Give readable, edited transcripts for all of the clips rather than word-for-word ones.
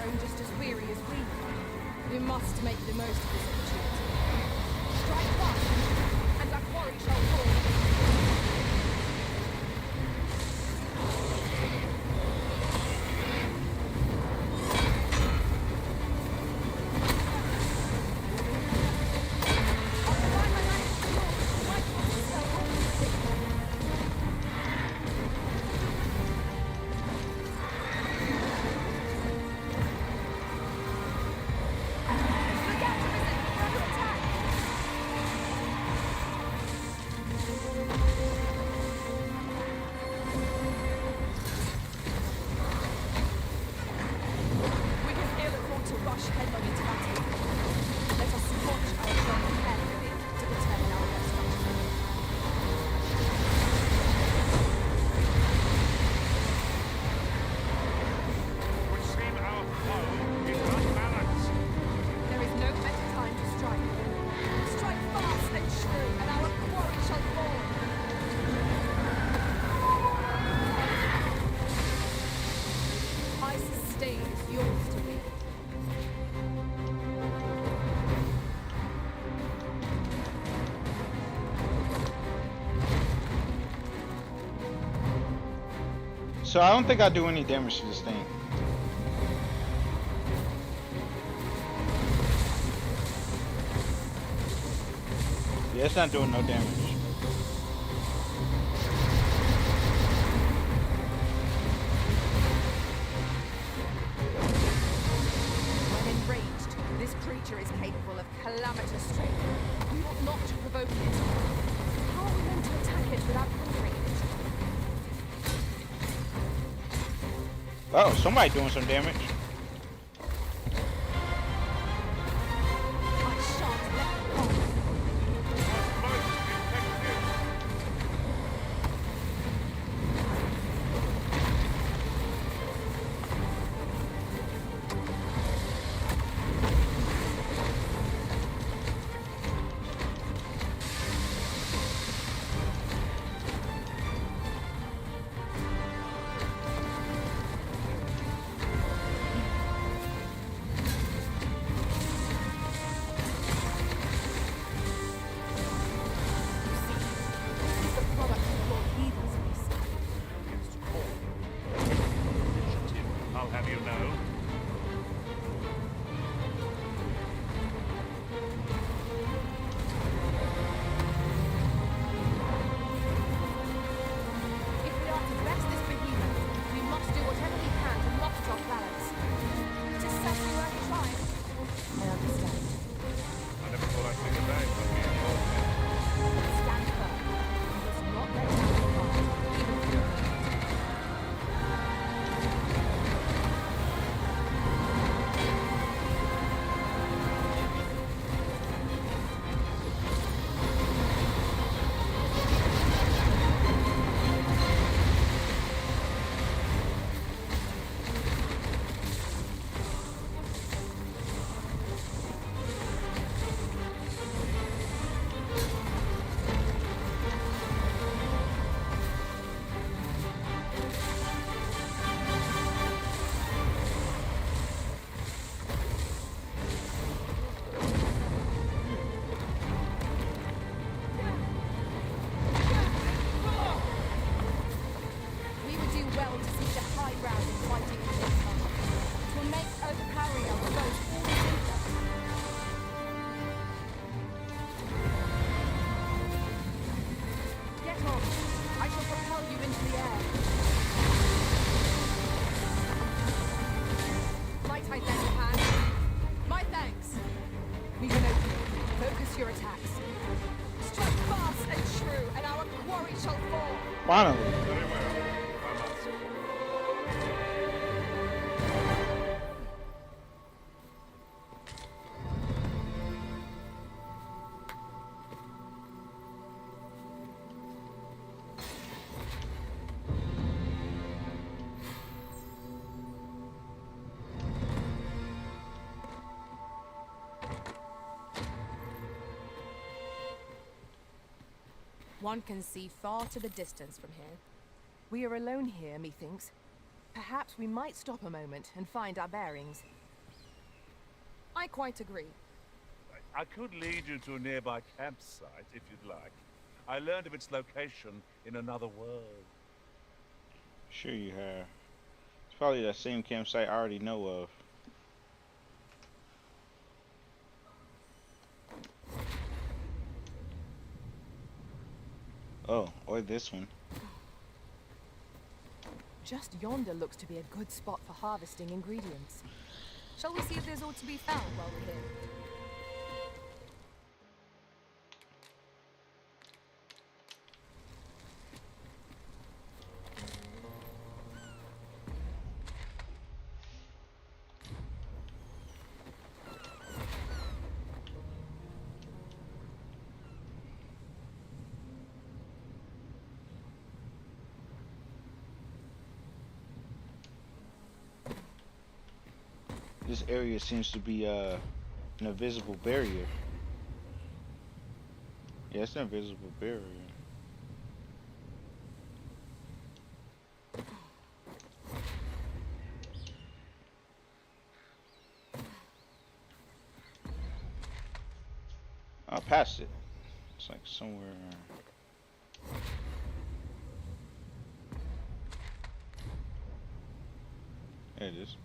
grown just as weary as we. We must make the most of this opportunity. Strike fast, and our quarry shall fall. So I don't think I do any damage to this thing. Yeah, it's not doing no damage. When enraged, this creature is capable of calamitous strength. We ought not to provoke it. How are we meant to attack it without conquering it? Oh, somebody doing some damage. I shan't let it go. Finally. Very well. I must. One can see far to the distance from here. We are alone here, methinks. Perhaps we might stop a moment and find our bearings. I quite agree. I could lead you to a nearby campsite, if you'd like. I learned of its location in another world. Sure you have. It's probably that same campsite I already know of. Oh, or this one. Just yonder looks to be a good spot for harvesting ingredients. Shall we see if there's aught to be found while we're here? This area seems to be an invisible barrier. Yeah, it's an invisible barrier. I'll pass it. It's like somewhere. There it is.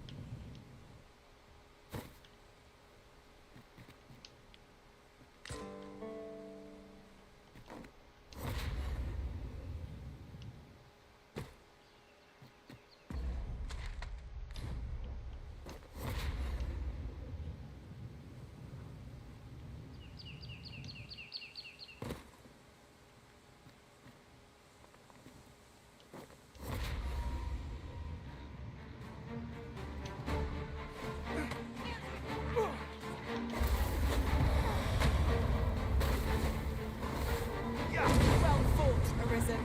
Well fought, Arisen.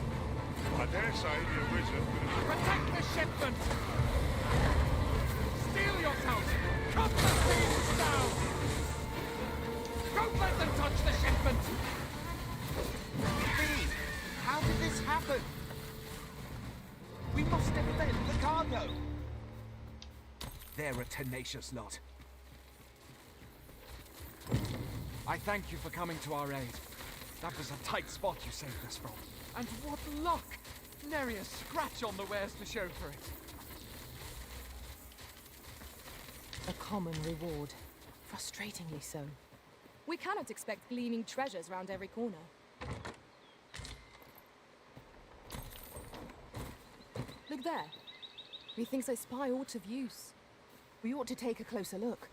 I dare say the wizard Protect the shipment! Steel yourselves! Cut the things down! Don't let them touch the shipment! Billy, how did this happen? We must defend the cargo. They're a tenacious lot. I thank you for coming to our aid. That was a tight spot you saved us from. And what luck! Nary a scratch on the wares to show for it. A common reward. Frustratingly so. We cannot expect gleaming treasures round every corner. Look there. Methinks I spy aught of use. We ought to take a closer look.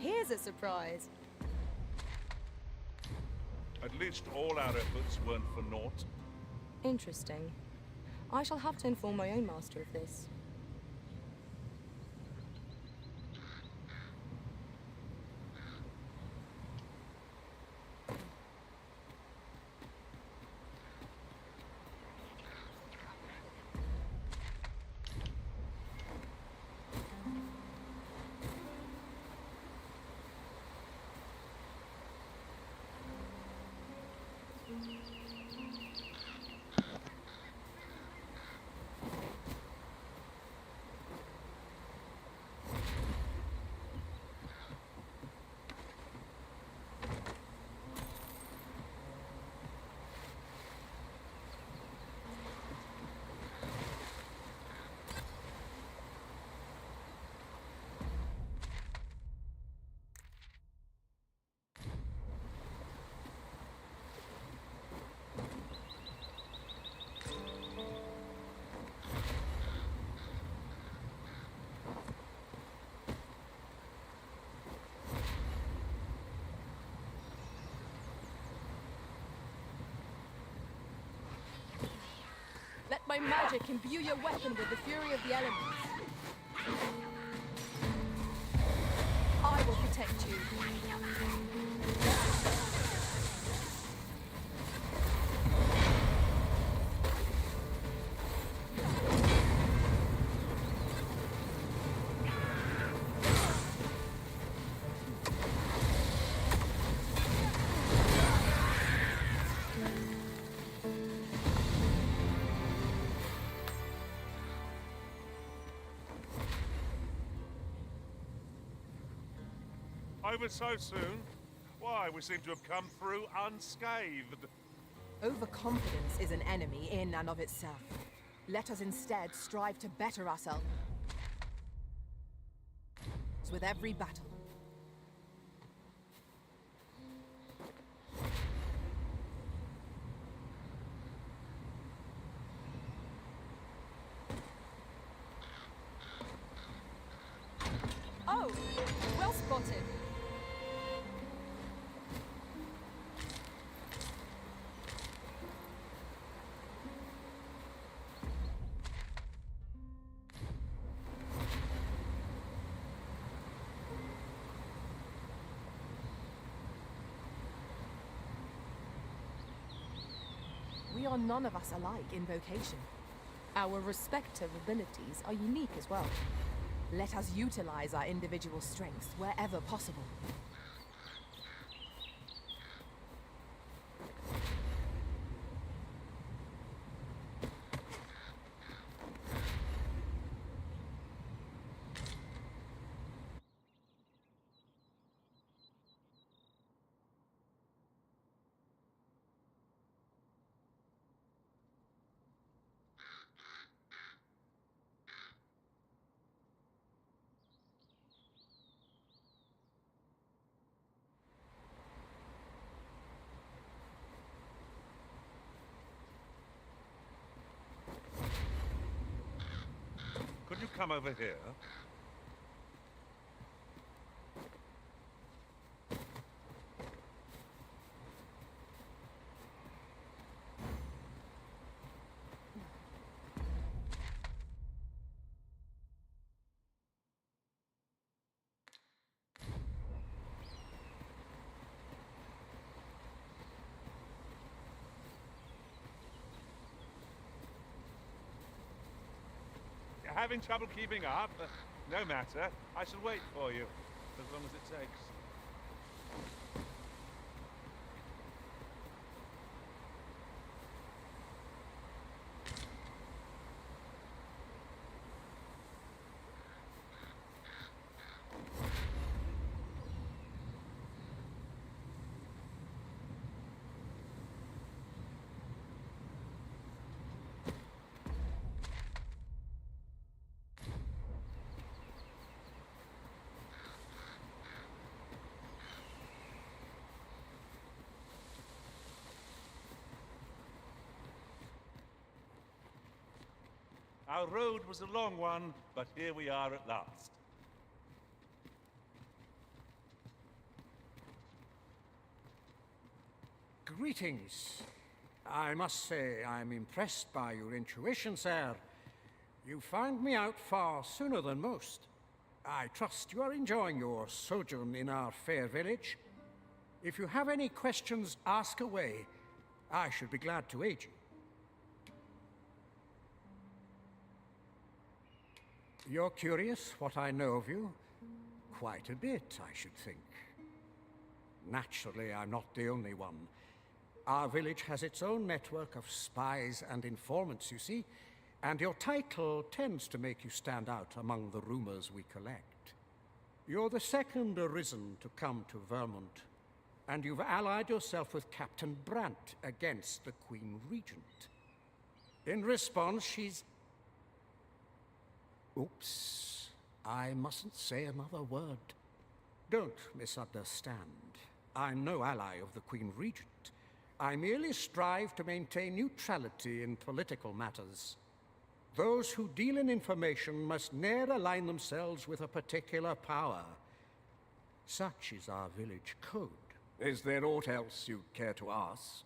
Here's a surprise. At least all our efforts weren't for naught. Interesting. I shall have to inform my own master of this. by magic, imbue your weapon with the fury of the elements. I will protect you. Over so soon? Why, we seem to have come through unscathed. Overconfidence is an enemy in and of itself. Let us instead strive to better ourselves with every battle. Oh, well spotted. We are none of us alike in vocation. Our respective abilities are unique as well. Let us utilize our individual strengths wherever possible. Could you come over here? Having trouble keeping up? No matter. I shall wait for you, as long as it takes. Our road was a long one, but here we are at last. Greetings. I must say I'm impressed by your intuition, sir. You found me out far sooner than most. I trust you are enjoying your sojourn in our fair village. If you have any questions, ask away. I should be glad to aid you. You're curious what I know of you? Quite a bit, I should think. Naturally, I'm not the only one. Our village has its own network of spies and informants, you see, and your title tends to make you stand out among the rumors we collect. You're the second arisen to come to Vermont, and you've allied yourself with Captain Brandt against the Queen Regent. In response, she's... Oops, I mustn't say another word. Don't misunderstand. I'm no ally of the Queen Regent. I merely strive to maintain neutrality in political matters. Those who deal in information must ne'er align themselves with a particular power. Such is our village code. Is there aught else you'd care to ask?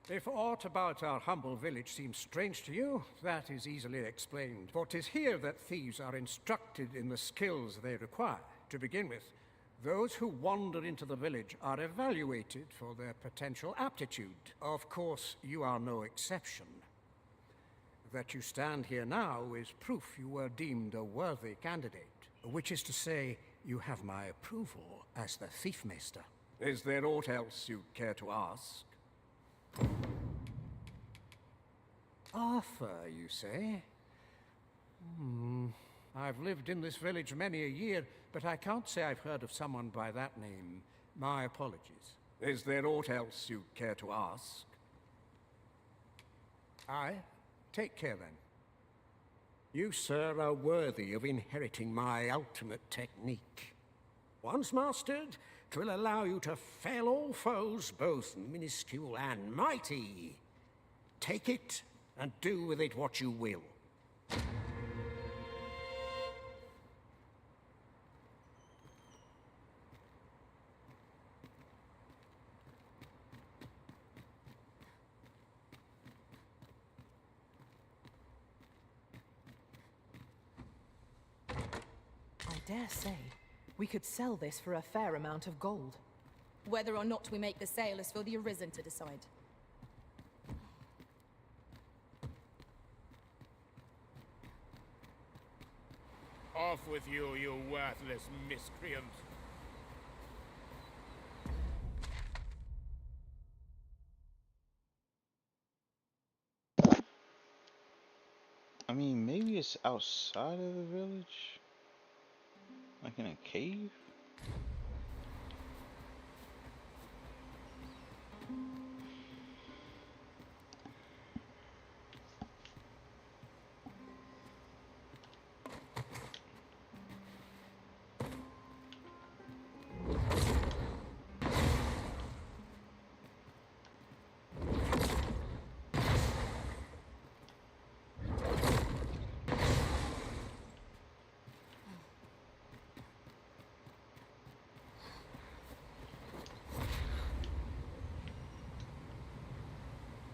If aught about our humble village seems strange to you, that is easily explained. For 'tis here that thieves are instructed in the skills they require. To begin with, those who wander into the village are evaluated for their potential aptitude. Of course, you are no exception. That you stand here now is proof you were deemed a worthy candidate. Which is to say, you have my approval as the Thiefmeister. Is there aught else you care to ask? Arthur, you say? I've lived in this village many a year, but I can't say I've heard of someone by that name. My apologies. Is there aught else you care to ask? Aye. Take care, then. You, sir, are worthy of inheriting my ultimate technique. Once mastered, 'twill allow you to fell all foes, both minuscule and mighty. Take it, and do with it what you will. I dare say, we could sell this for a fair amount of gold. Whether or not we make the sale is for the Arisen to decide. Off with you, you worthless miscreant! I mean, maybe it's outside of the village? Like in a cave?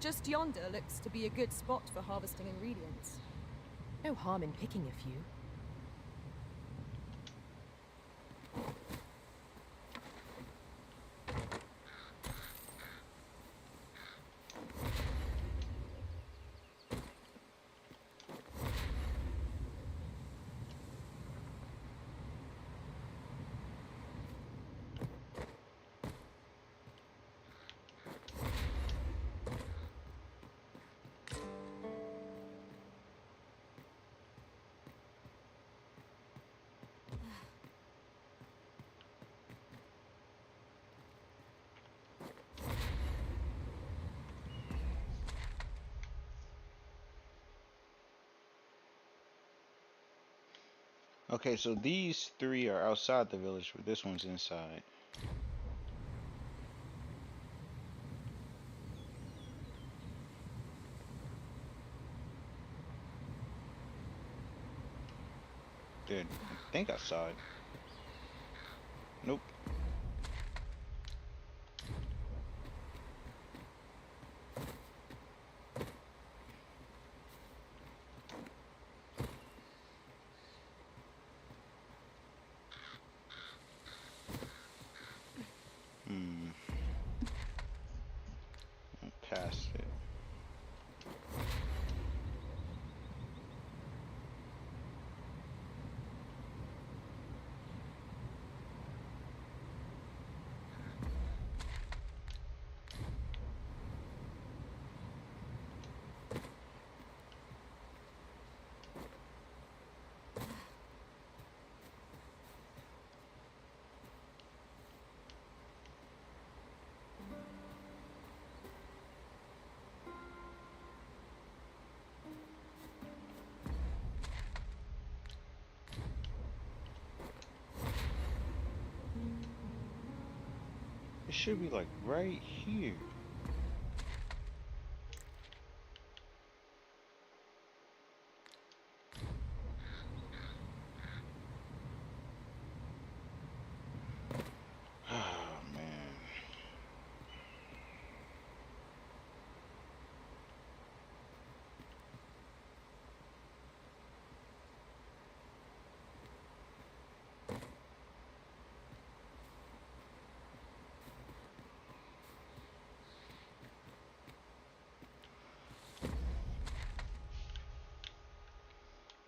Just yonder looks to be a good spot for harvesting ingredients. No harm in picking a few. Okay, so these three are outside the village, but this one's inside. Good. I think outside. Nope. Past it. It should be like right here. Oh man.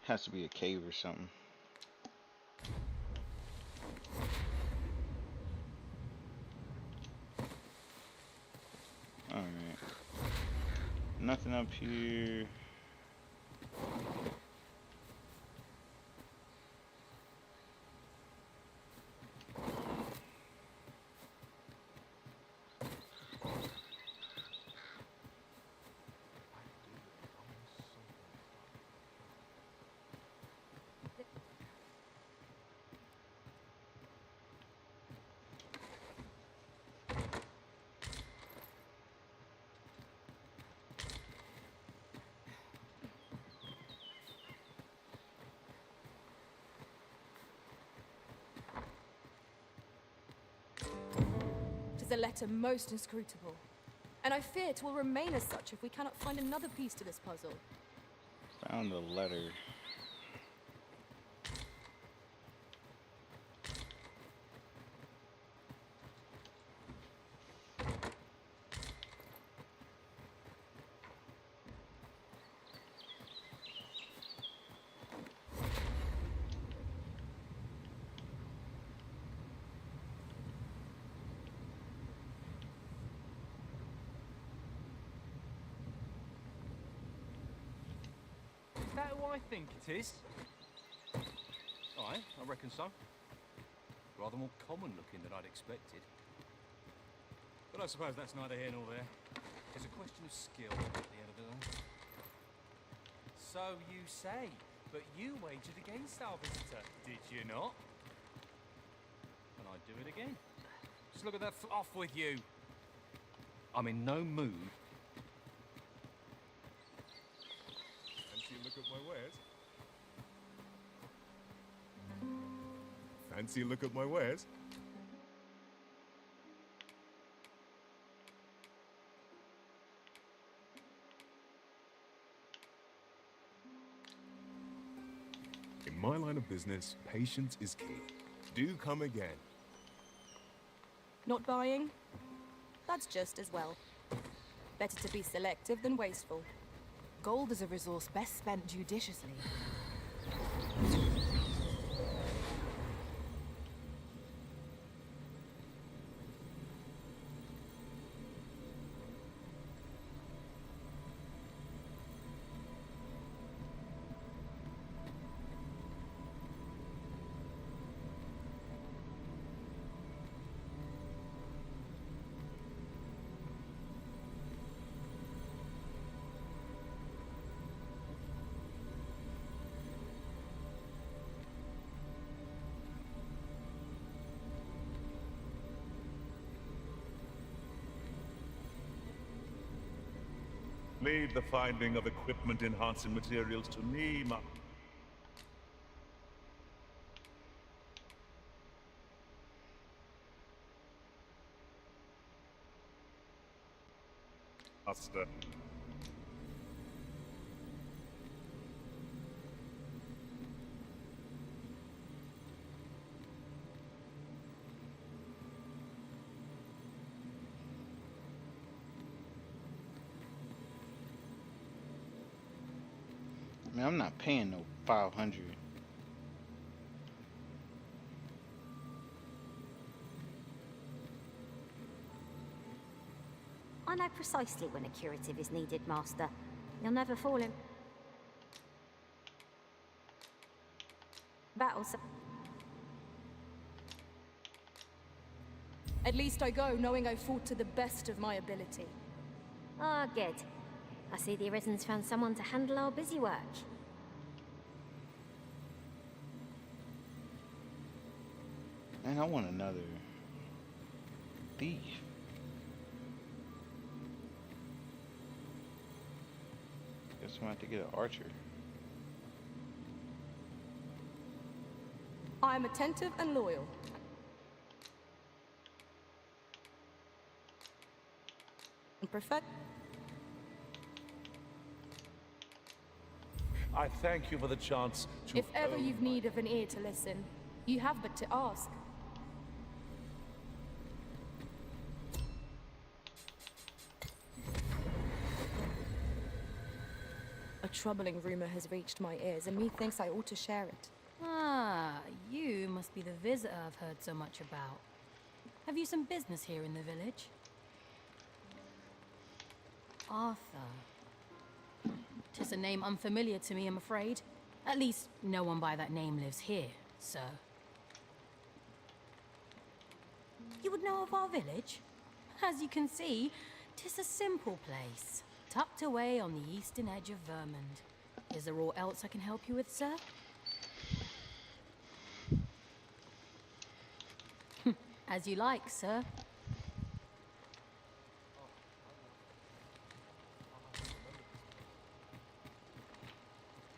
Has to be a cave or something. Alright. Nothing up here. It is a letter most inscrutable, and I fear it will remain as such if we cannot find another piece to this puzzle. Found a letter. Is that who I think it is? Aye, I reckon so. Rather more common looking than I'd expected. But I suppose that's neither here nor there. It's a question of skill at the end of the day. So you say, but you wagered against our visitor, did you not? And I'd do it again. Just look at that off with you. I'm in no mood. Fancy a look at my wares? Fancy a look at my wares? In my line of business, patience is key. Do come again. Not buying? That's just as well. Better to be selective than wasteful. Gold is a resource best spent judiciously. Leave the finding of equipment-enhancing materials to me, Master. I mean, I'm not paying no 500. I know precisely when a curative is needed, Master. You'll never fall in battles. At least I go knowing I fought to the best of my ability. Ah, good. I see the Arisen's found someone to handle our busy work. Man, I want another thief. Guess I'm gonna have to get an archer. I am attentive and loyal. And perfect. I thank you for the chance to... If ever you've need of an ear to listen, you have but to ask. A troubling rumor has reached my ears, and methinks I ought to share it. Ah, you must be the visitor I've heard so much about. Have you some business here in the village? Arthur. 'Tis a name unfamiliar to me, I'm afraid. At least, no one by that name lives here, sir. You would know of our village? As you can see, 'tis a simple place, tucked away on the eastern edge of Vermund. Is there aught else I can help you with, sir? As you like, sir.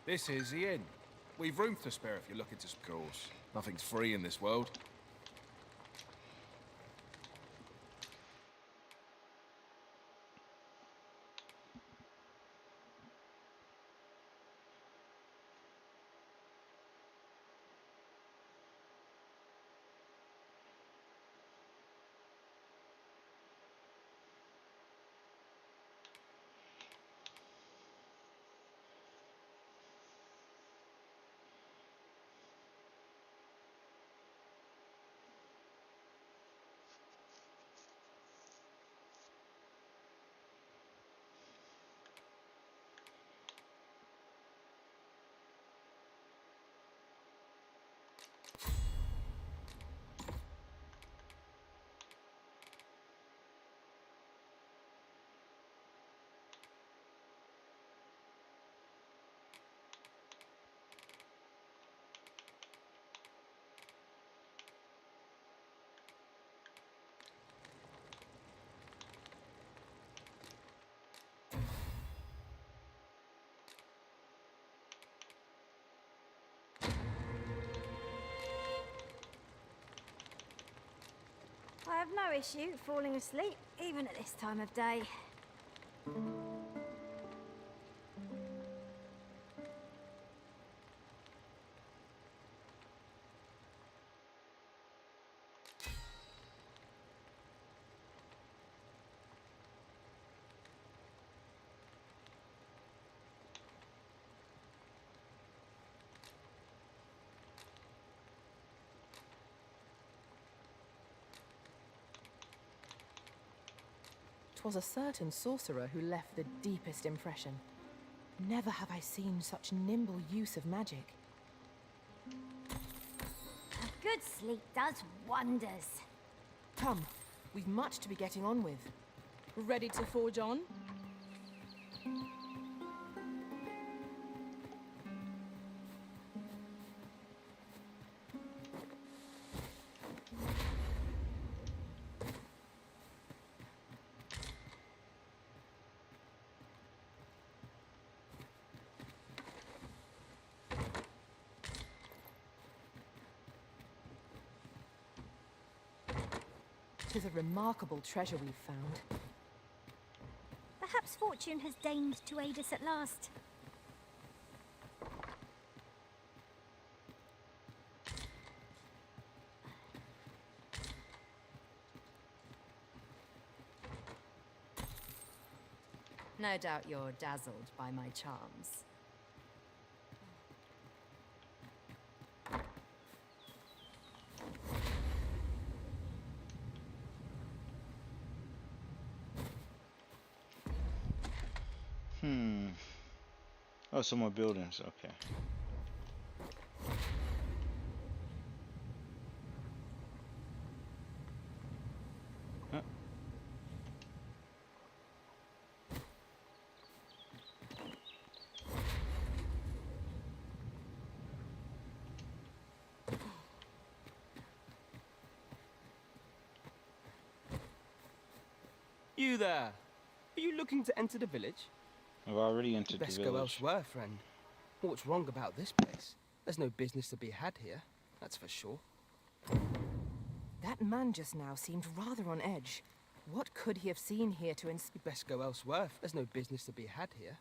This is the inn. We've room to spare if you're looking to... Of course, nothing's free in this world. I have no issue falling asleep, even at this time of day. 'Twas a certain sorcerer who left the deepest impression. Never have I seen such nimble use of magic. A good sleep does wonders. Come, we've much to be getting on with. Ready to forge on? Tis a remarkable treasure we've found. Perhaps fortune has deigned to aid us at last. No doubt you're dazzled by my charms. Oh, some more buildings. Okay. Huh. You there! Are you looking to enter the village? I've already entered the Best village. go elsewhere, friend. What's wrong about this place? There's no business to be had here, that's for sure. That man just now seemed rather on edge. What could he have seen here to Best go elsewhere. There's no business to be had here.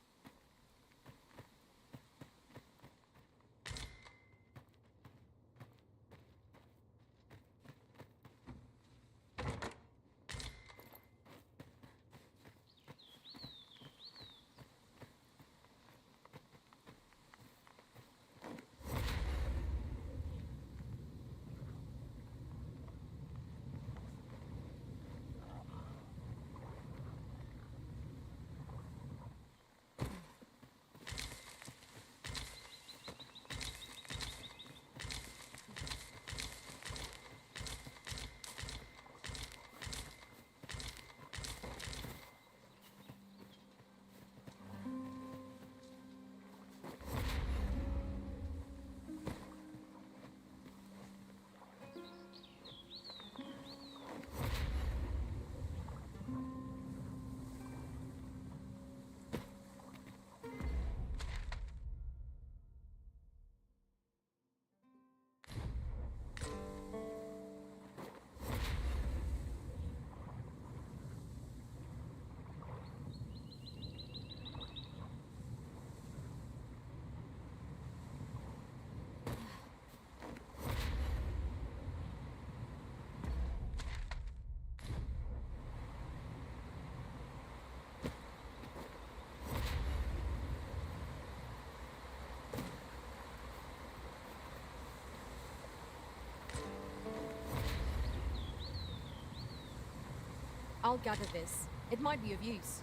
I'll gather this. It might be of use.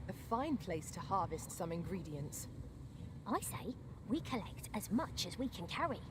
A fine place to harvest some ingredients. I say, we collect as much as we can carry.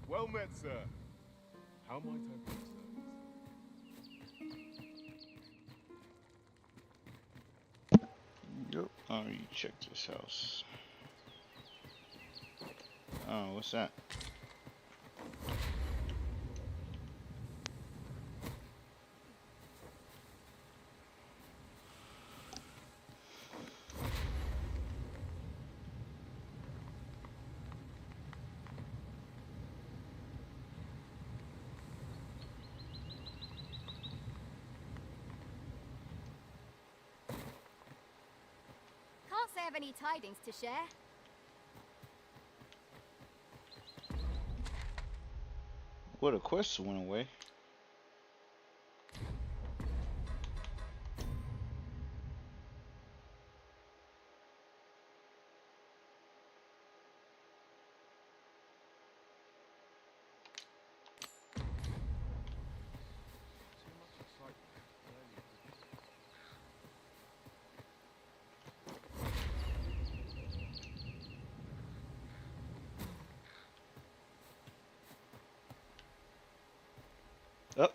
Well met, sir. How might I be of service? Yep. Oh, you check this house. Oh, what's that? Can't say I have any tidings to share. Well, the quest went away. Oh.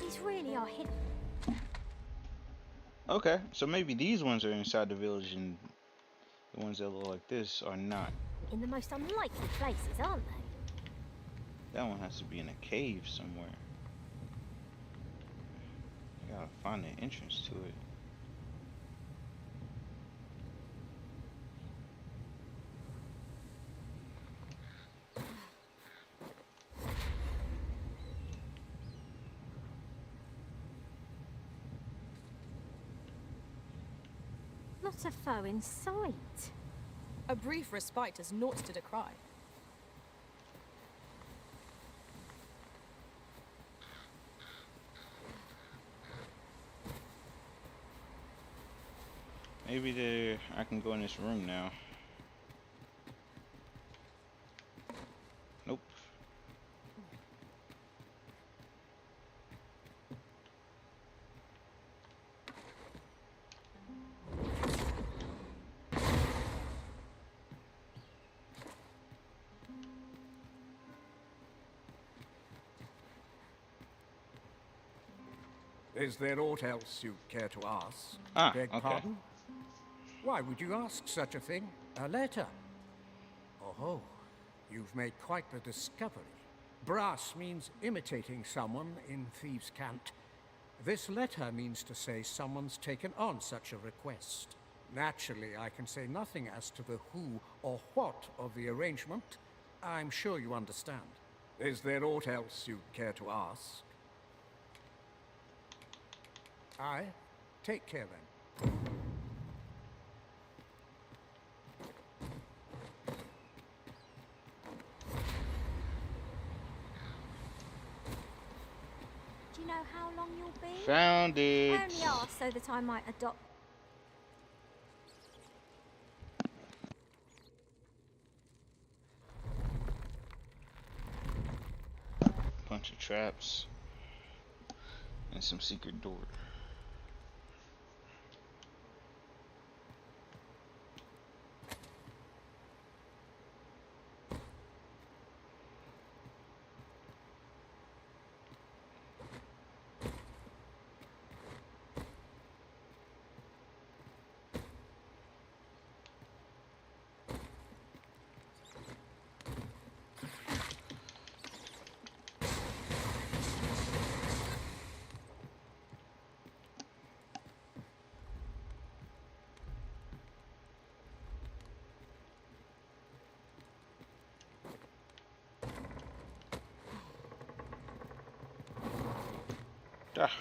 These really are hidden. Okay, so maybe these ones are inside the village and the ones that look like this are not. In the most unlikely places, aren't they? That one has to be in a cave somewhere. I gotta find an entrance to it. Not a foe in sight. A brief respite is naught to decry. Maybe I can go in this room now. Nope. Is there aught else you care to ask? Ah, Beg okay. pardon? Why would you ask such a thing? A letter? Oh, you've made quite the discovery. Brass means imitating someone in thieves' cant. This letter means to say someone's taken on such a request. Naturally, I can say nothing as to the who or what of the arrangement, I'm sure you understand. Is there aught else you'd care to ask? Aye. Take care then. Do you know how long you'll be? Found it. I only asked so that I might adopt. Bunch of traps and some secret door. Ah.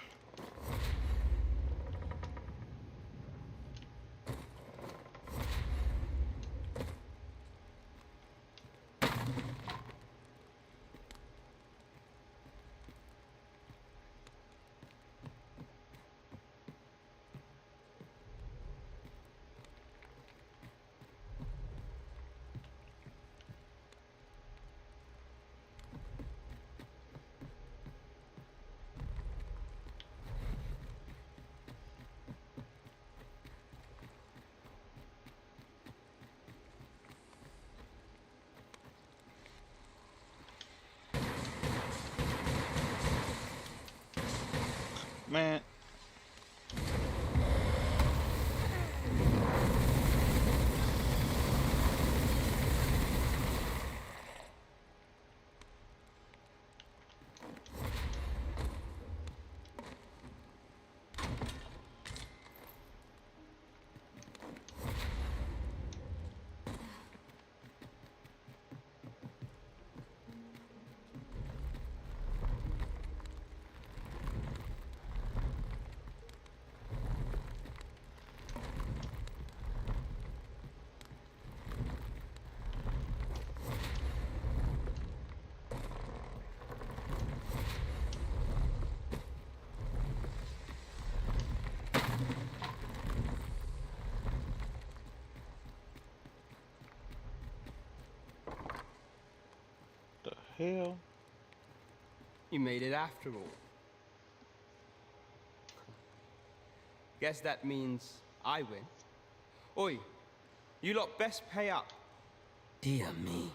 Man. Hell. You made it after all. Guess that means I win. Oi, you lot best pay up. Dear me.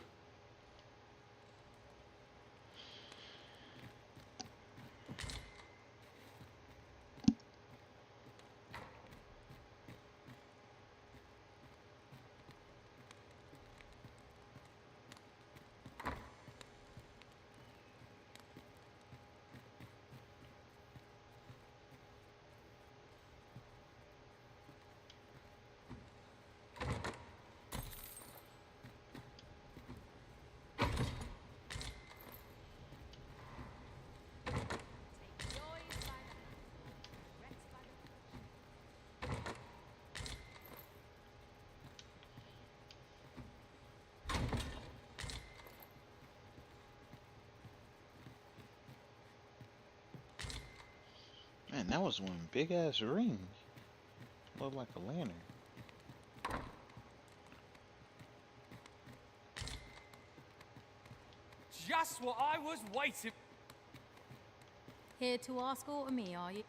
Man, that was one big ass ring. Looked like a lantern. Just what I was waiting. Here to ask aught of me, are you?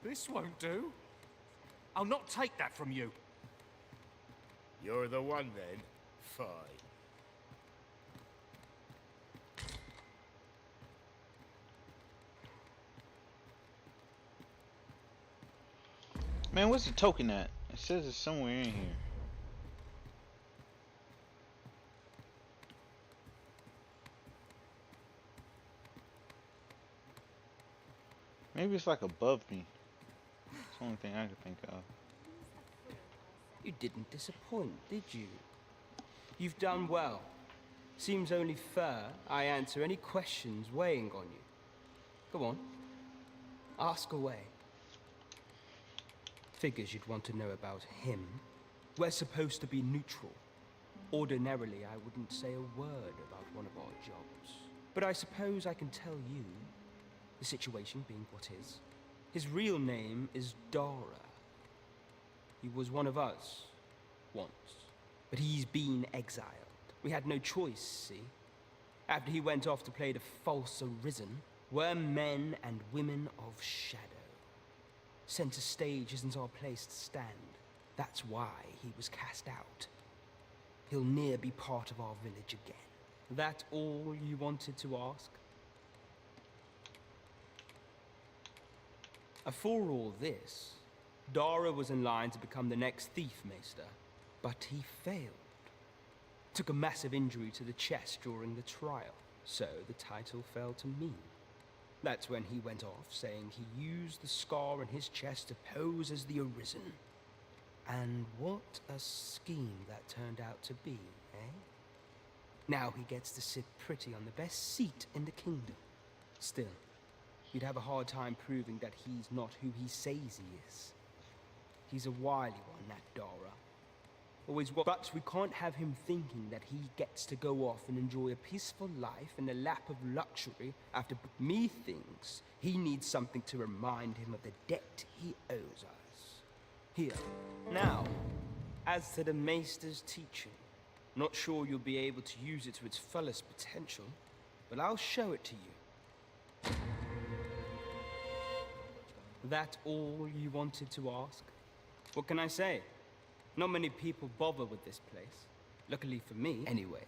This won't do. I'll not take that from you. You're the one then. Fine. Man, what's the token at? It says it's somewhere in here. Maybe it's like above me. It's the only thing I can think of. You didn't disappoint, did you? You've done well. Seems only fair I answer any questions weighing on you. Go on. Ask away. Figures you'd want to know about him. We're supposed to be neutral. Ordinarily, I wouldn't say a word about one of our jobs. But I suppose I can tell you, the situation being what is. His real name is Dara. He was one of us, once. But he's been exiled. We had no choice, see? After he went off to play the false arisen, we're men and women of shadow. Center stage isn't our place to stand. That's why he was cast out. He'll ne'er be part of our village again. That all you wanted to ask? For all this, Dara was in line to become the next Thief Maester, but he failed. Took a massive injury to the chest during the trial, so the title fell to me. That's when he went off, saying he used the scar on his chest to pose as the Arisen. And what a scheme that turned out to be, eh? Now he gets to sit pretty on the best seat in the kingdom. Still, you'd have a hard time proving that he's not who he says he is. He's a wily one, that Dara. Always was. But we can't have him thinking that he gets to go off and enjoy a peaceful life in the lap of luxury after me thinks he needs something to remind him of the debt he owes us. Here, now, as to the Maester's teaching, not sure you'll be able to use it to its fullest potential, but I'll show it to you. That all you wanted to ask? What can I say? Not many people bother with this place. Luckily for me, anyway.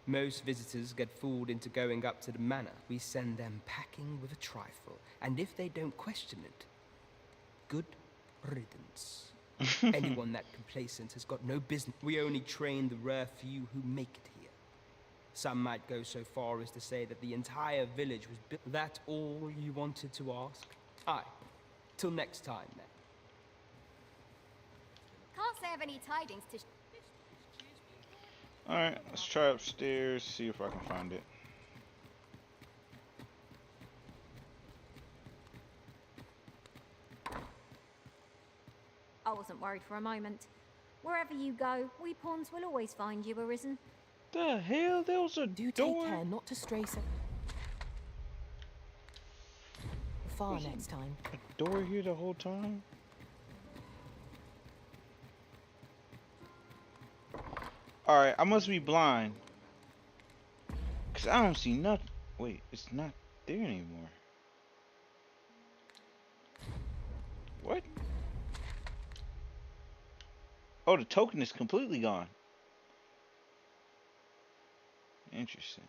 Most visitors get fooled into going up to the manor. We send them packing with a trifle, and if they don't question it, good riddance. Anyone that complacent has got no business. We only train the rare few who make it here. Some might go so far as to say that the entire village was built. That all you wanted to ask? Aye. Till next time, then. Can't say I have any tidings to... Alright, let's try upstairs, see if I can find it. I wasn't worried for a moment. Wherever you go, we pawns will always find you, Arisen. The hell? There was a Do door? take care not to stray so far next time. A door here the whole time? Alright, I must be blind. Cause I don't see nothing. Wait, it's not there anymore. What? Oh, the token is completely gone. Interesting.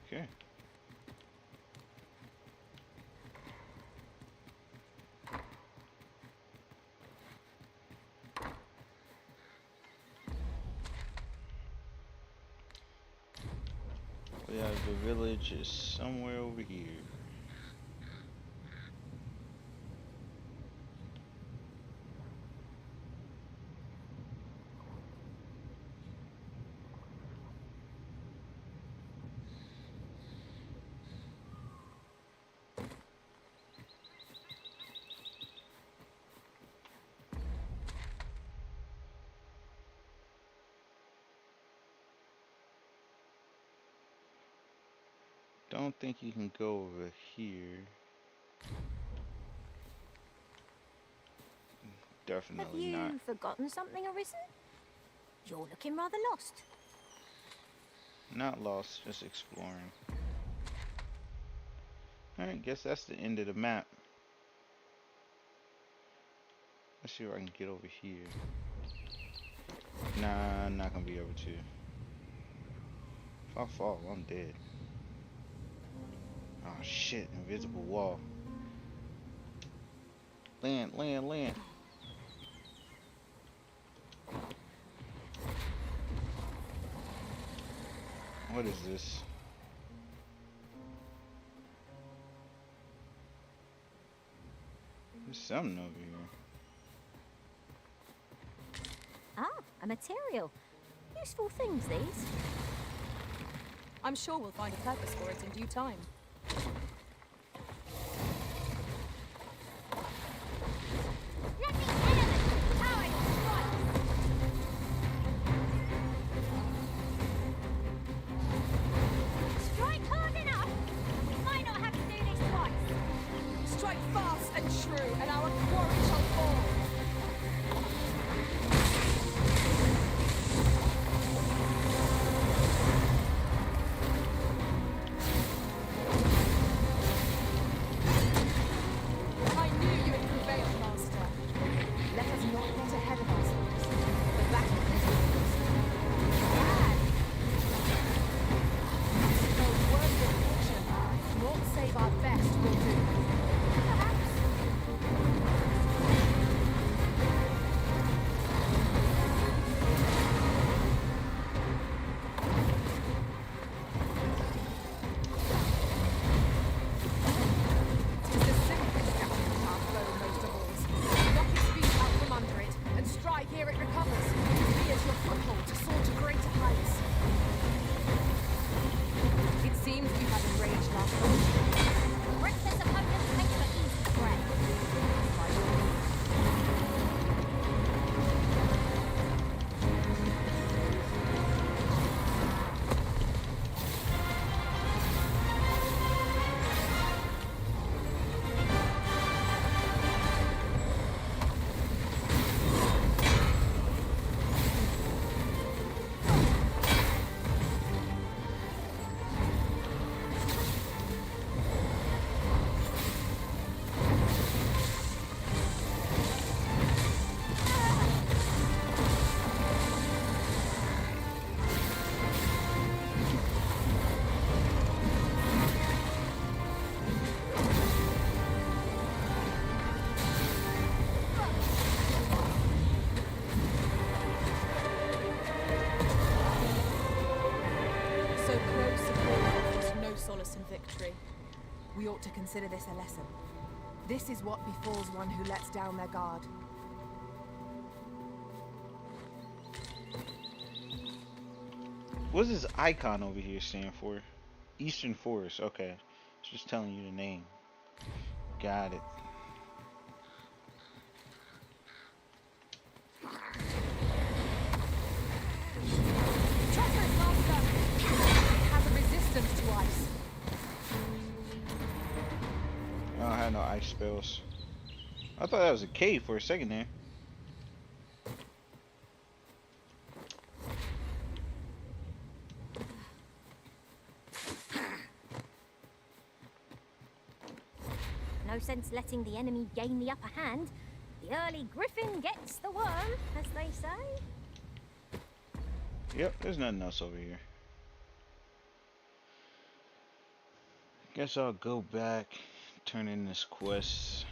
Okay. Yeah, the village is somewhere over here. Don't think you can go over here. Definitely not. Have you forgotten something, Arisen? You're looking rather lost. Not lost, just exploring. Alright, guess that's the end of the map. Let's see if I can get over here. Nah, I'm not gonna be able to. If I fall, I'm dead. Oh shit, invisible wall. Land, land, land. What is this? There's something over here. A material. Useful things, these. I'm sure we'll find a purpose for it in due time. Let the element power strike! Strike hard enough! We might not have to do this twice. Strike fast and true, and our quarry shall fall. I knew you would prevail, Master. Let us not get ahead of ourselves. The battle continues. Bad. No word of caution. Naught save our best will do. Solace in victory. We ought to consider this a lesson. This is what befalls one who lets down their guard. What's this icon over here stand for? Eastern Forest. Okay. It's just telling you the name. Got it. Treacherous Master! It has a resistance to ice. I don't have no ice spells. I thought that was a cave for a second there. No sense letting the enemy gain the upper hand. The early griffin gets the worm, as they say. Yep, there's nothing else over here. Guess I'll go back, turn in this quest.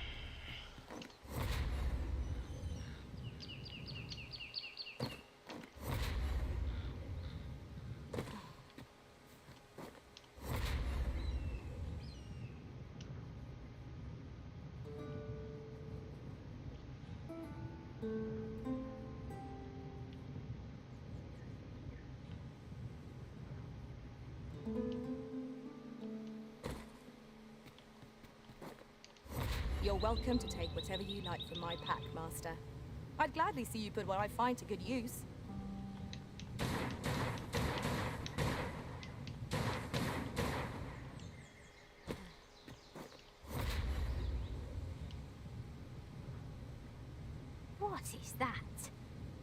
You're welcome to take whatever you like from my pack, Master. I'd gladly see you put what I find to good use. What is that?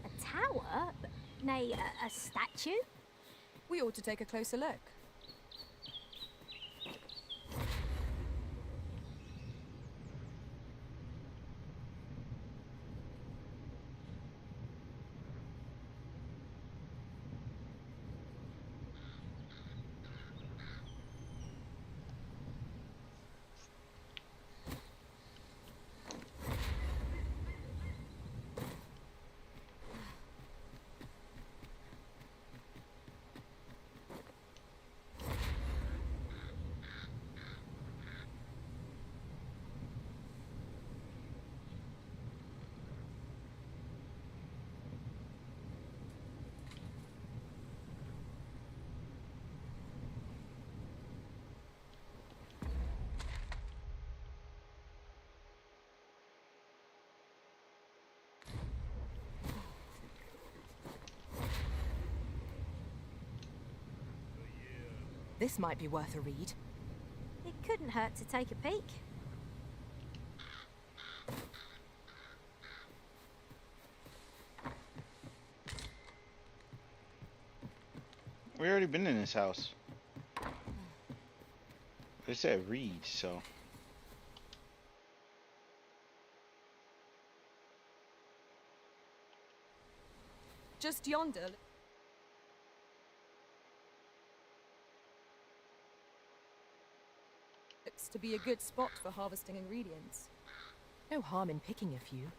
A tower? Nay, a statue? We ought to take a closer look. This might be worth a read. It couldn't hurt to take a peek. We already been in this house. It said read, so. Just yonder. Looks to be a good spot for harvesting ingredients. No harm in picking a few.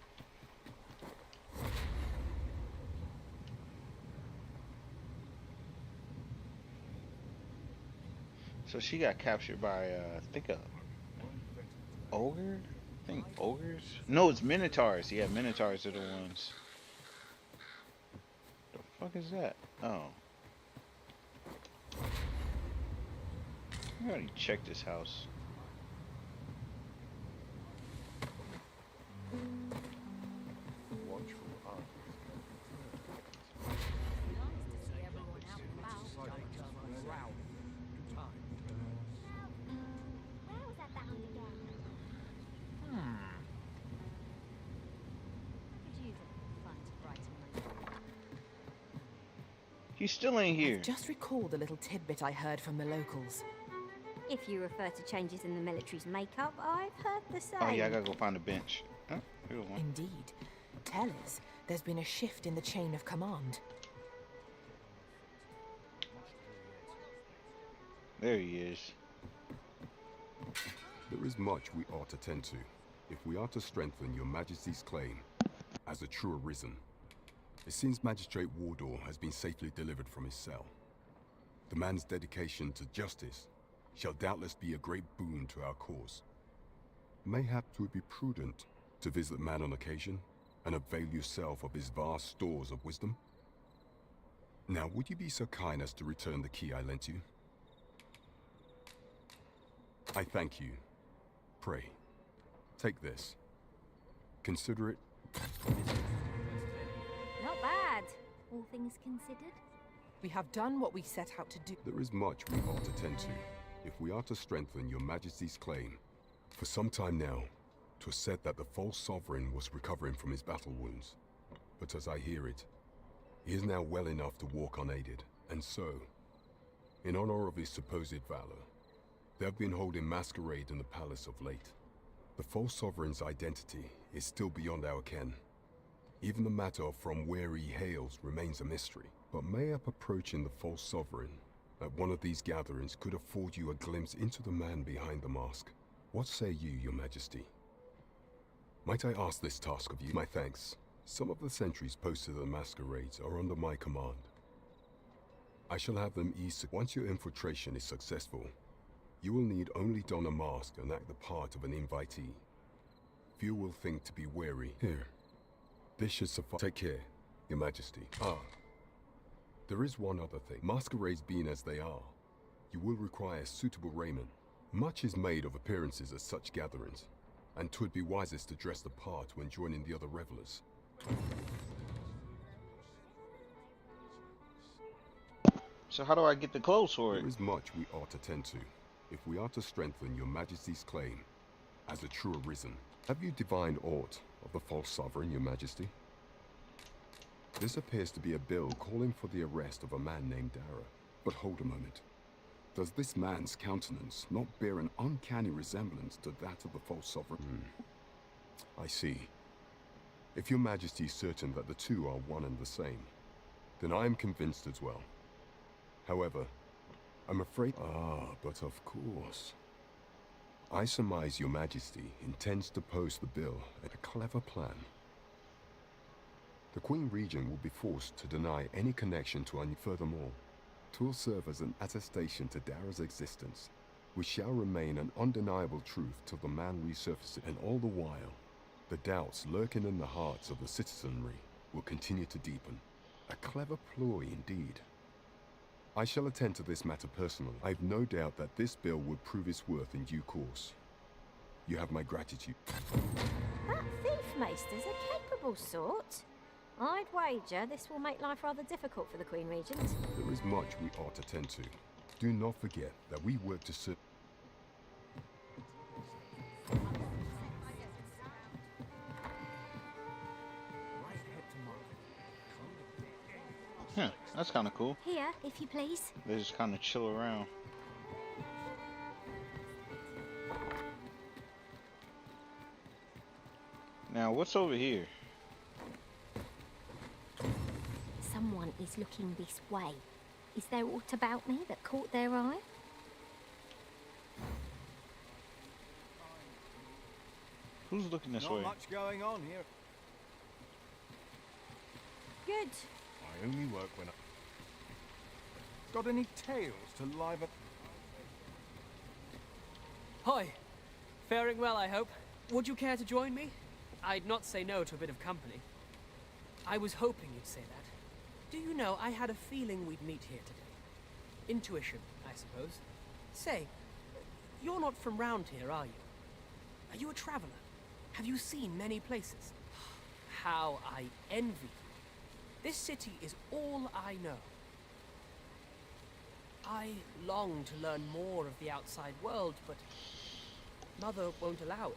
So she got captured by, I think a ogre? I think ogres? No, it's minotaurs. Yeah, minotaurs are the ones. The fuck is that? Oh. I already checked this house. He still ain't here. I've just recalled a little tidbit I heard from the locals. If you refer to changes in the military's makeup, I've heard the same. Oh yeah, I gotta go find a bench. Oh, here's one. Indeed. Tell us, there's been a shift in the chain of command. There he is. There is much we ought to tend to, if we are to strengthen your Majesty's claim as a true arisen. It seems Magistrate Wardor has been safely delivered from his cell. The man's dedication to justice shall doubtless be a great boon to our cause. Mayhap it would be prudent to visit the man on occasion and avail yourself of his vast stores of wisdom. Now, would you be so kind as to return the key I lent you? I thank you. Pray, take this. Consider it. Not bad, all things considered. We have done what we set out to do. There is much we ought to tend to, if we are to strengthen your Majesty's claim. For some time now, 'twas said that the false sovereign was recovering from his battle wounds. But as I hear it, he is now well enough to walk unaided, and so, in honor of his supposed valor, they have been holding masquerade in the palace of late. The false sovereign's identity is still beyond our ken. Even the matter of from where he hails remains a mystery. But mayhap approaching the false sovereign at one of these gatherings could afford you a glimpse into the man behind the mask. What say you, your majesty? Might I ask this task of you? My thanks. Some of the sentries posted at the masquerades are under my command. I shall have them eased. Once your infiltration is successful, you will need only don a mask and act the part of an invitee. Few will think to be wary. Here. This should suffice. Take care, your majesty. There is one other thing. Masquerades being as they are, you will require suitable raiment. Much is made of appearances at such gatherings, and 'twould be wisest to dress the part when joining the other revelers. So how do I get the clothes for it? There is much we ought to tend to, if we are to strengthen your majesty's claim as a true arisen. Have you divined aught of the false sovereign, your majesty? This appears to be a bill calling for the arrest of a man named Dara. But hold a moment. Does this man's countenance not bear an uncanny resemblance to that of the false sovereign? I see. If your majesty is certain that the two are one and the same, then I am convinced as well. However, I'm afraid... but of course. I surmise your majesty intends to post the bill at a clever plan. The Queen Regent will be forced to deny any connection to any. Furthermore, 'twill serve as an attestation to Dara's existence, which shall remain an undeniable truth till the man resurfaces. And all the while, the doubts lurking in the hearts of the citizenry will continue to deepen. A clever ploy indeed. I shall attend to this matter personally. I've no doubt that this bill would prove its worth in due course. You have my gratitude. That thief maester's a capable sort. I'd wager this will make life rather difficult for the Queen Regent. There is much we ought to tend to, Do not forget that we work to serve. Huh, that's kind of cool. Here, if you please. They just kind of chill around. Now, what's over here? Someone is looking this way. Is there aught about me that caught their eye? Who's looking this way? Not much going on here. Good. I only work when I... Got any tales to liven... Hi. Faring well, I hope. Would you care to join me? I'd not say no to a bit of company. I was hoping you'd say that. Do you know, I had a feeling we'd meet here today. Intuition, I suppose. Say, you're not from round here, are you? Are you a traveler? Have you seen many places? How I envy you. This city is all I know. I long to learn more of the outside world, but Mother won't allow it.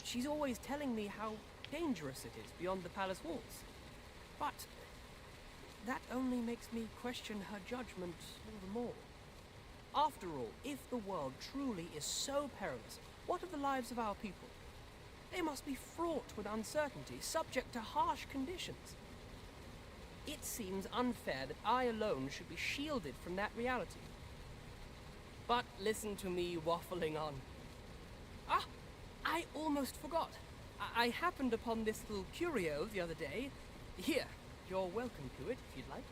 She's always telling me how dangerous it is beyond the palace walls. But that only makes me question her judgment all the more. After all, if the world truly is so perilous, what of the lives of our people? They must be fraught with uncertainty, subject to harsh conditions. It seems unfair that I alone should be shielded from that reality. But listen to me waffling on. Ah, I almost forgot. I happened upon this little curio the other day. Here, you're welcome to it if you'd like.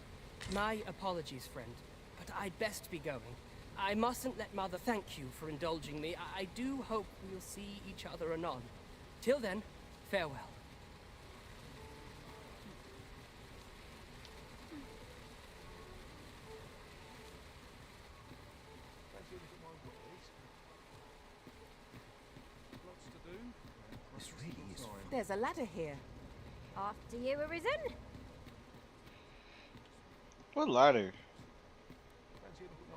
My apologies, friend, but I'd best be going. I mustn't let Mother thank you for indulging me. I do hope we'll see each other anon. Till then, farewell. This really is... There's a ladder here. After you, Arisen. What ladder?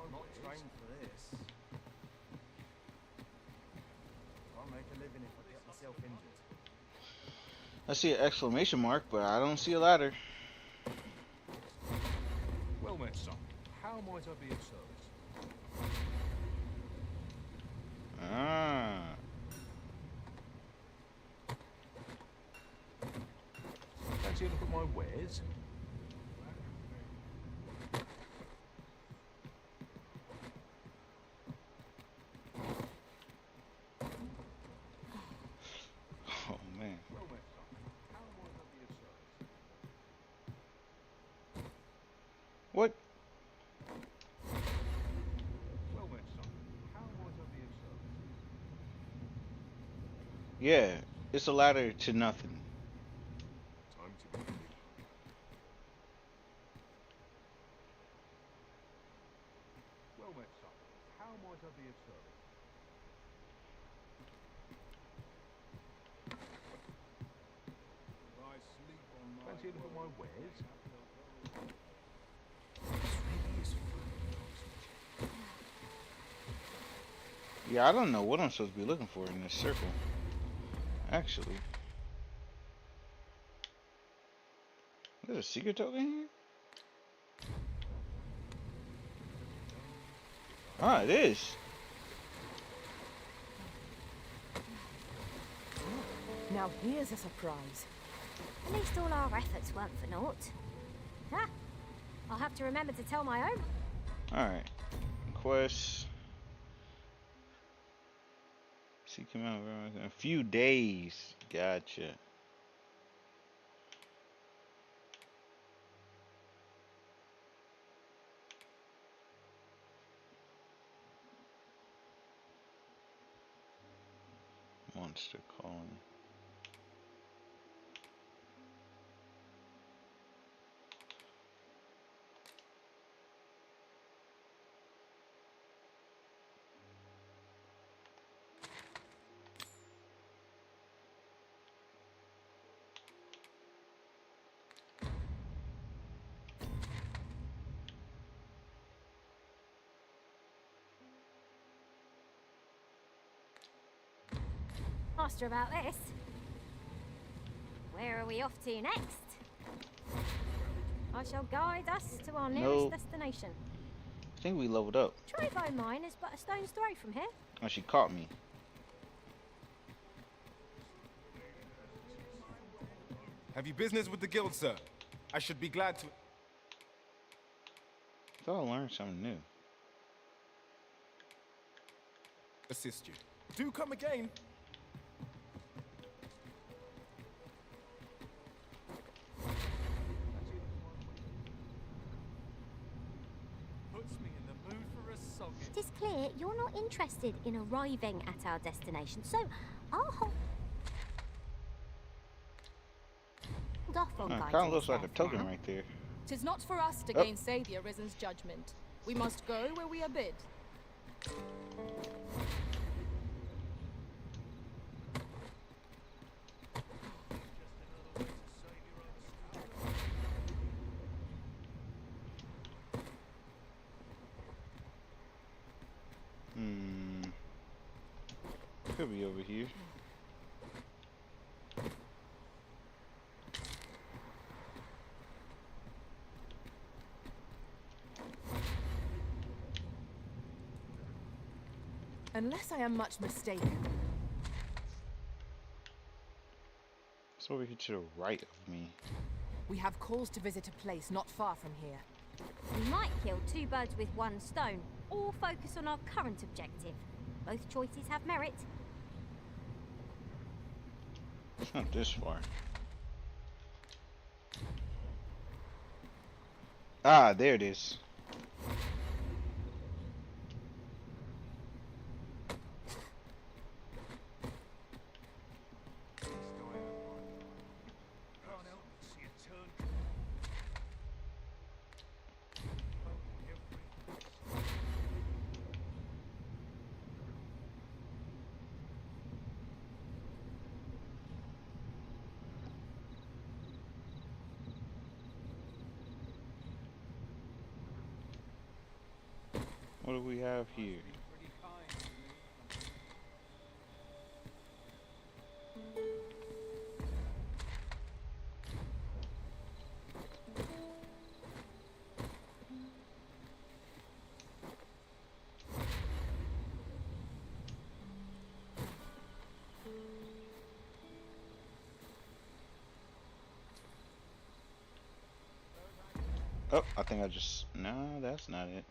I'm not trained for this. I'll make a living if I get myself injured. I see an exclamation mark, but I don't see a ladder. Well met, son. How might I be of service? Ah. Fancy a look at my wares? Oh man. Well met, son. How might I be of service? What? Well met, son. How might I be of service? Yeah, it's a ladder to nothing. Time to begin. Well met, son. How might I be of service? I sleep on my... Fancy a look at my wares? This really is fun. Yeah, I don't know what I'm supposed to be looking for in this circle. Actually. There's a secret token here? Ah, it is. Now here's a surprise. At least all our efforts weren't for naught. Ah, I'll have to remember to tell my own. Alright. Quest. See, come out in a few days. Gotcha. Monster colony. master about this. Where are we off to next? I shall guide us to our nearest destination. I think we leveled up. Trevo Mine is but a stone's throw from here. Oh, she caught me. Have you business with the guild, sir? I should be glad to... I thought I learned something new. Assist you. Do come again. Puts me in the mood for a song. It is clear you're not interested in arriving at our destination, so I'll hold off on Kind guiding of looks us like a there for token now. right there. 'Tis not for us to gainsay the Arisen's judgment. We must go where we are bid. Could be over here. Unless I am much mistaken. It's over here to the right of me. We have calls to visit a place not far from here. We might kill two birds with one stone, or focus on our current objective. Both choices have merit. It's not this far. Ah, there it is. What do we have here? Oh, I think I just... No, that's not it.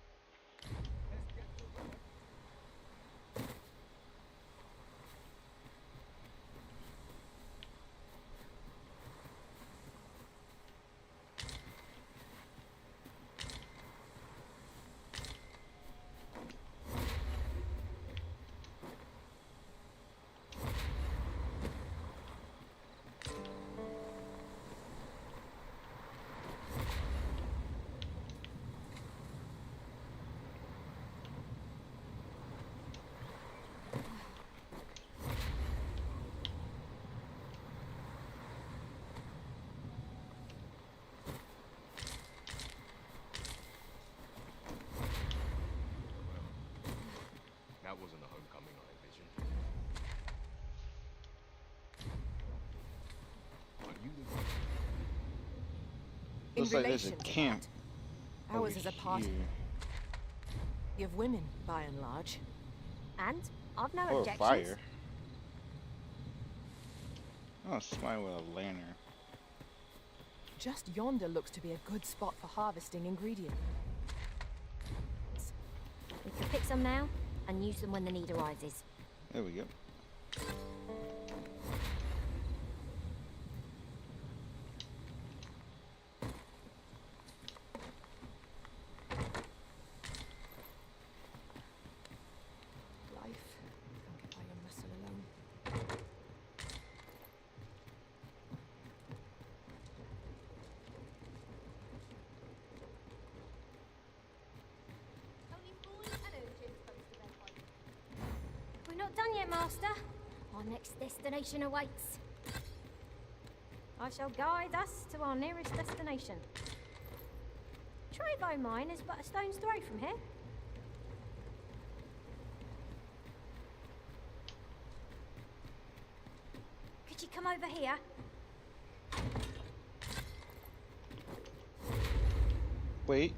That wasn't a homecoming I envisioned. Are you the... Looks like there's a relation to camp. that, ours over is a party here. of women, by and large. And I've no Or objections. fire. Oh, somebody with a lantern. Just yonder looks to be a good spot for harvesting ingredients. We can pick some now and use them when the need arises. There we go. Life can't get by your muscle alone. We're not done yet, Master. Our next destination awaits. I shall guide us to our nearest destination. Trevo Mine is but a stone's throw from here. come over here. Wait.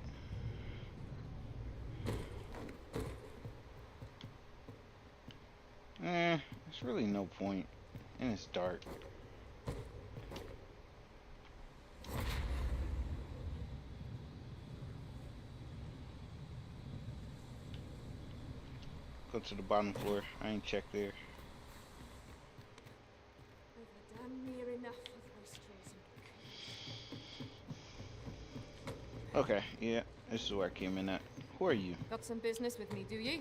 There's really no point. And it's dark. Go to the bottom floor. I ain't checked there. Damn near enough of wastrels. Okay, yeah, this is where I came in at. Who are you? Got some business with me, do you?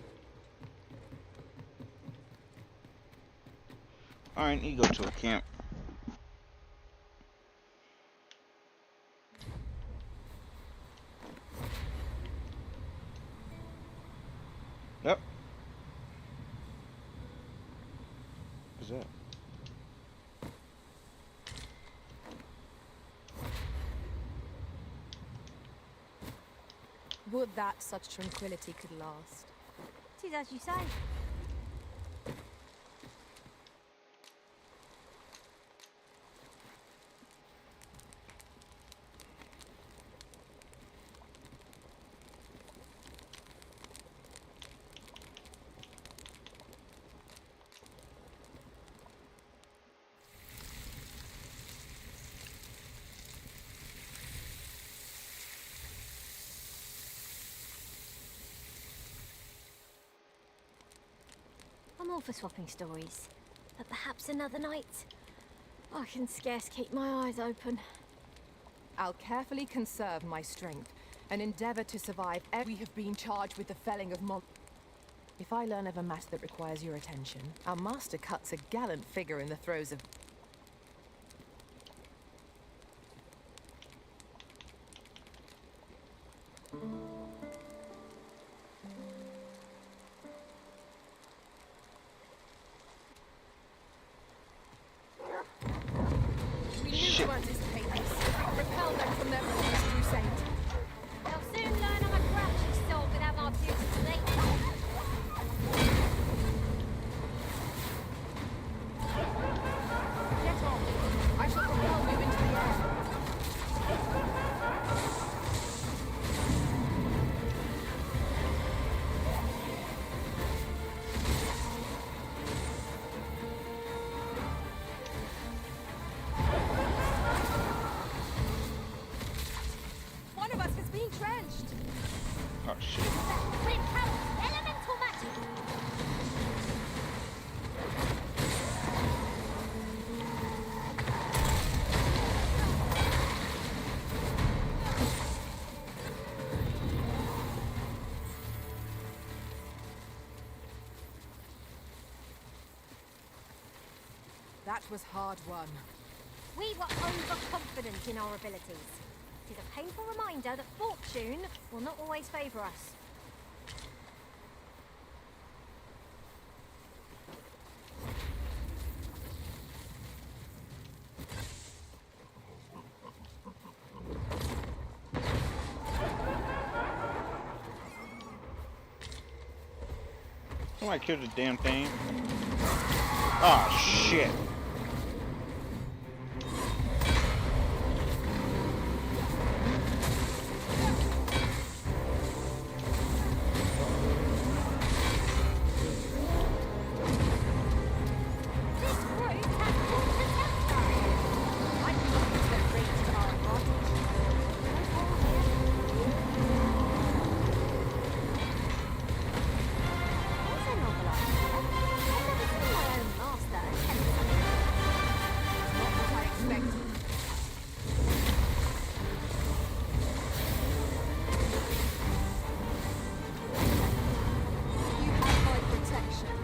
Alright, you go to a camp. Yep. What's that? Would that such tranquility could last. 'Tis as you say. I'm all for swapping stories, but perhaps another night. I can scarce keep my eyes open. I'll carefully conserve my strength and endeavor to survive. We have been charged with the felling of If I learn of a matter that requires your attention, our master cuts a gallant figure in the throes of... We knew to anticipate this. Repel them from their previous crusade. They'll soon learn I'm a grouchy soul without my beauty to lead. Get on. I shall propel you into the air. One of us is being drenched. Oh shit. Repel elemental magic. That was hard won. We were overconfident in our abilities. It is a painful reminder that fortune will not always favour us. Somebody killed the damn thing. Oh shit. This group has full potential. I can look into their range to our advantage. There's an awful lot here. I've never seen my own master attempt something. Not what I expected. You have my protection.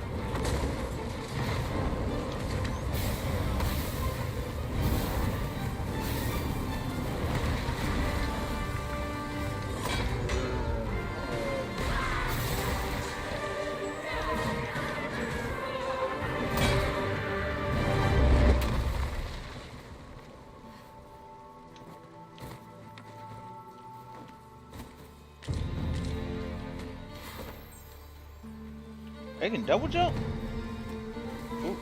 They can double jump? Ooh.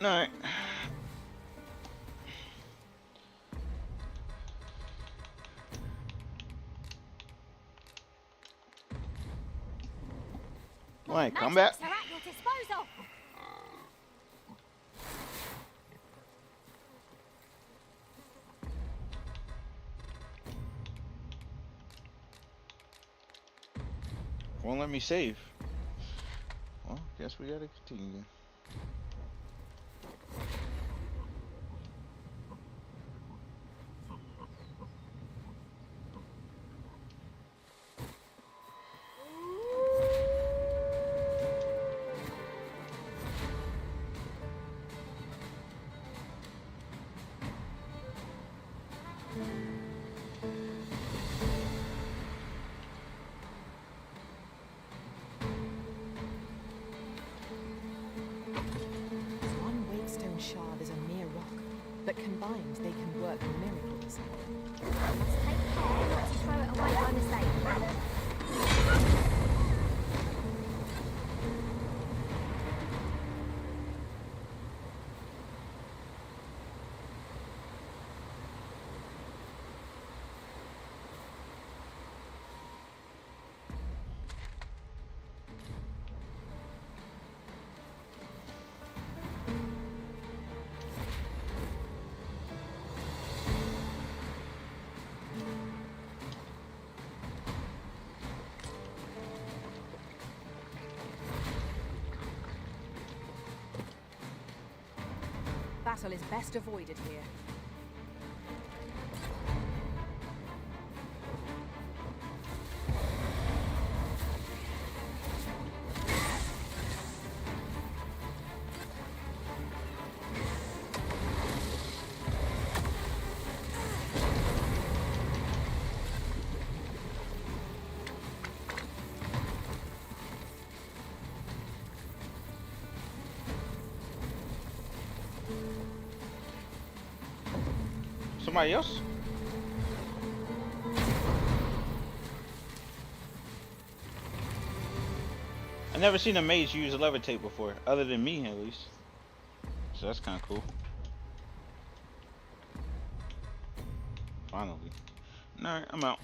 Alright. Alright, come back. Magics are at your disposal. Won't let me save. Well, guess we gotta continue. One wakestone shard is a mere rock, but combined they can work miracles. Must take care not to throw it away by mistake. Battle is best avoided here. Somebody else? I never seen a mage use a levitate before, other than me at least. So that's kind of cool. Finally. Alright, I'm out.